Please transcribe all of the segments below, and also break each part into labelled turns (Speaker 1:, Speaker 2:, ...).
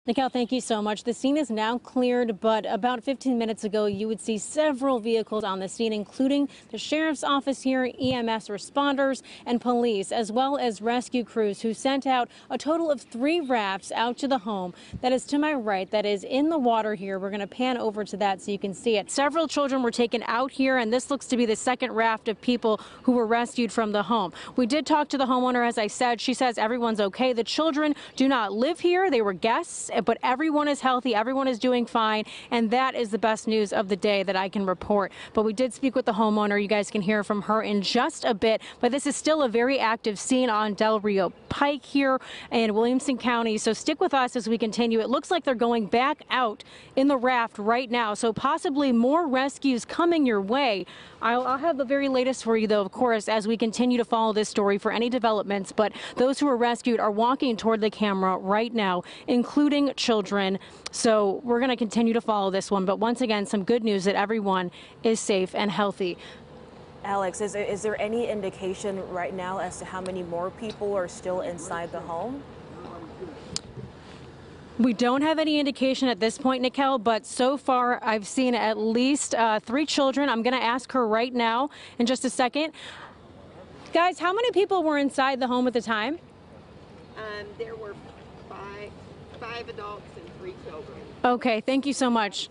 Speaker 1: Nikhil, thank you so much. The scene is now cleared, but about 15 minutes ago, you would see several vehicles on the scene, including the sheriff's office here, EMS responders, and police, as well as rescue crews who sent out a total of 3 rafts out to the home that is to my right, that is in the water here. We're going to pan over to that so you can see it. Several children were taken out here, and this looks to be the second raft of people who were rescued from the home. We did talk to the homeowner, as I said. She says everyone's okay. The children do not live here. They were guests, but everyone is healthy, everyone is doing fine, and that is the best news of the day that I can report. But we did speak with the homeowner. You guys can hear from her in just a bit, but this is still a very active scene on Del Rio Pike here in Williamson County, so stick with us as we continue. It looks like they're going back out in the raft right now, so possibly more rescues coming your way. I'll have the very latest for you, though, of course, as we continue to follow this story for any developments, but those who were rescued are walking toward the camera right now, including children. So we're going to continue to follow this one. But once again, some good news that everyone is safe and healthy.
Speaker 2: Alex, is there any indication right now as to how many more people are still inside the home?
Speaker 1: We don't have any indication at this point, Nikhil, but so far I've seen at least 3 children. I'm going to ask her right now in just a second. Guys, how many people were inside the home at the time?
Speaker 3: There were five adults and 3 children.
Speaker 1: Okay, thank you so much.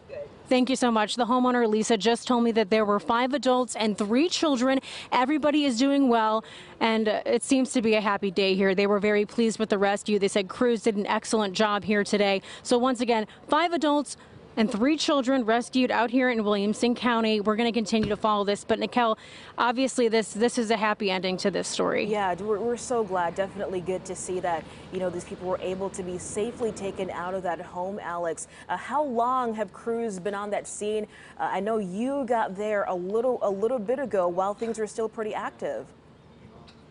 Speaker 1: Thank you so much. The homeowner, Lisa, just told me that there were 5 adults and 3 children. Everybody is doing well, and it seems to be a happy day here. They were very pleased with the rescue. They said crews did an excellent job here today. So once again, 5 adults and 3 children rescued out here in Williamson County. We're going to continue to follow this. But Nikhil, obviously this is a happy ending to this story.
Speaker 2: Yeah, we're so glad. Definitely good to see that, you know, these people were able to be safely taken out of that home, Alex. How long have crews been on that scene? I know you got there a little bit ago while things were still pretty active.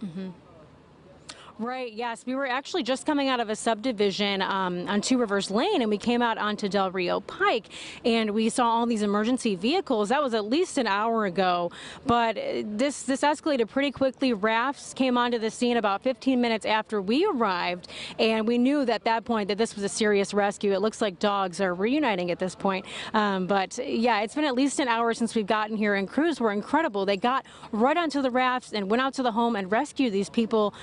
Speaker 1: Mm-hmm. Right, yes. We were actually just coming out of a subdivision on Two Rivers Lane, and we came out onto Del Rio Pike, and we saw all these emergency vehicles. That was at least an hour ago, but this escalated pretty quickly. Rafts came onto the scene about 15 minutes after we arrived, and we knew at that point that this was a serious rescue. It looks like dogs are reuniting at this point. But yeah, it's been at least an hour since we've gotten here, and crews were incredible. They got right onto the rafts and went out to the home and rescued these people.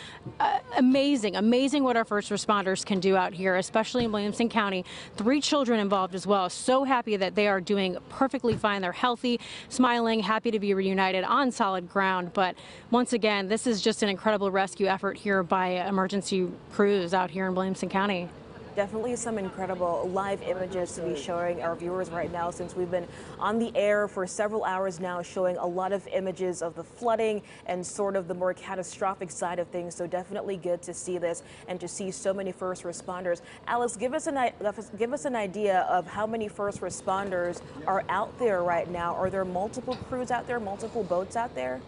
Speaker 1: Amazing what our first responders can do out here, especially in Williamson County. 3 children involved as well. So happy that they are doing perfectly fine. They're healthy, smiling, happy to be reunited on solid ground. But once again, this is just an incredible rescue effort here by emergency crews out here in Williamson County.
Speaker 2: Definitely some incredible live images to be showing our viewers right now, since we've been on the air for several hours now, showing a lot of images of the flooding and sort of the more catastrophic side of things. So definitely good to see this and to see so many first responders. Alex, give us an idea of how many first responders are out there right now. Are there multiple crews out there, multiple boats out there?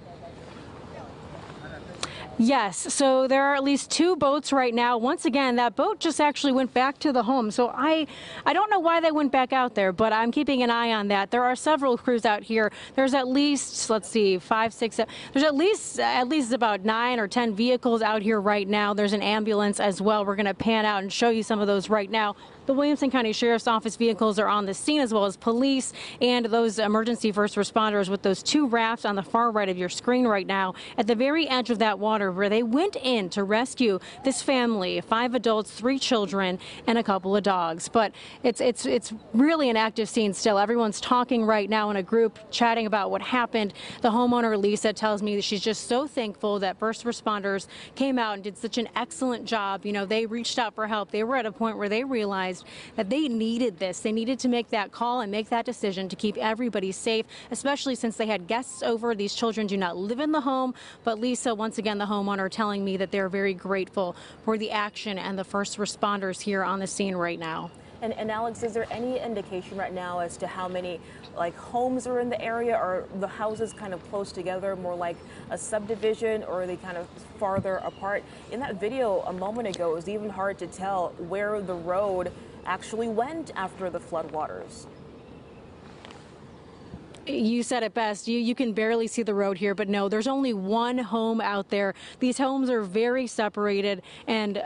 Speaker 1: Yes, so there are at least 2 boats right now. Once again, that boat just actually went back to the home. So I don't know why they went back out there, but I'm keeping an eye on that. There are several crews out here. There's at least, let's see, 5, 6, 7. There's at least about 9 or 10 vehicles out here right now. There's an ambulance as well. We're going to pan out and show you some of those right now. The Williamson County Sheriff's Office vehicles are on the scene, as well as police and those emergency first responders with those 2 rafts on the far right of your screen right now at the very edge of that water, where they went in to rescue this family, 5 adults, 3 children, and a couple of dogs. But it's really an active scene still. Everyone's talking right now in a group, chatting about what happened. The homeowner, Lisa, tells me that she's just so thankful that first responders came out and did such an excellent job. You know, they reached out for help. They were at a point where they realized that they needed this. They needed to make that call and make that decision to keep everybody safe, especially since they had guests over. These children do not live in the home, but Lisa, once again, the homeowner, telling me that they're very grateful for the action and the first responders here on the scene right now.
Speaker 2: And Alex, is there any indication right now as to how many homes are in the area? Are the houses kind of close together, more like a subdivision, or are they kind of farther apart? In that video a moment ago, it was even hard to tell where the road actually went after the floodwaters.
Speaker 1: You said it best. You can barely see the road here, but no, there's only one home out there. These homes are very separated, and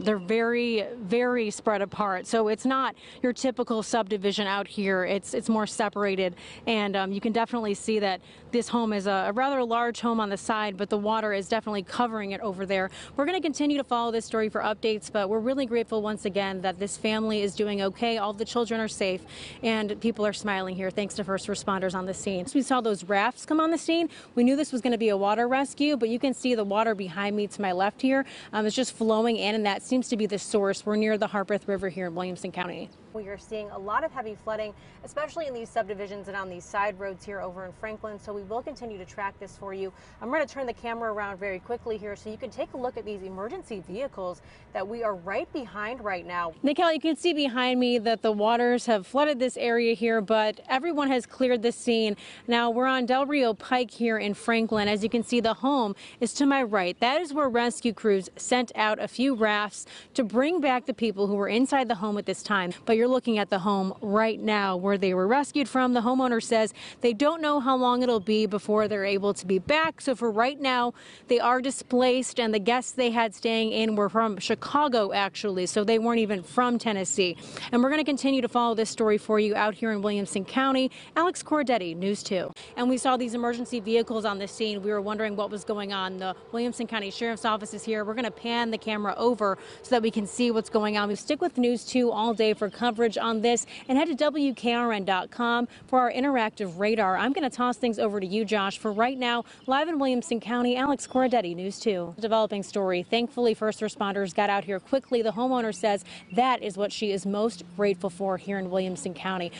Speaker 1: they're very, very spread apart. So it's not your typical subdivision out here. It's more separated, and you can definitely see that this home is a rather large home on the side, but the water is definitely covering it over there. We're going to continue to follow this story for updates, but we're really grateful once again that this family is doing okay. All the children are safe, and people are smiling here thanks to first responders on the scene. We saw those rafts come on the scene. We knew this was going to be a water rescue, but you can see the water behind me to my left here. It's just flowing in, and that seems to be the source. We're near the Harpeth River here in Williamson County. We are seeing a lot of heavy flooding, especially in these subdivisions and on these side roads here over in Franklin. So we will continue to track this for you. I'm going to turn the camera around very quickly here so you can take a look at these emergency vehicles that we are right behind right now. Nikhil, you can see behind me that the waters have flooded this area here, but everyone has cleared the scene. Now we're on Del Rio Pike here in Franklin. As you can see, the home is to my right. That is where rescue crews sent out a few rafts to bring back the people who were inside the home at this time. But you're looking at the home right now where they were rescued from. The homeowner says they don't know how long it'll be before they're able to be back. So for right now, they are displaced, and the guests they had staying in were from Chicago, actually. So they weren't even from Tennessee. And we're going to continue to follow this story for you out here in Williamson County. Alex Corradetti, News 2. And we saw these emergency vehicles on the scene. We were wondering what was going on. The Williamson County Sheriff's Office is here. We're going to pan the camera over so that we can see what's going on. We stick with News 2 all day for coverage on this, and head to WKRN.com for our interactive radar. I'm going to toss things over to you, Josh. For right now, live in Williamson County, Alex Corradetti, News 2. Developing story. Thankfully, first responders got out here quickly. The homeowner says that is what she is most grateful for here in Williamson County.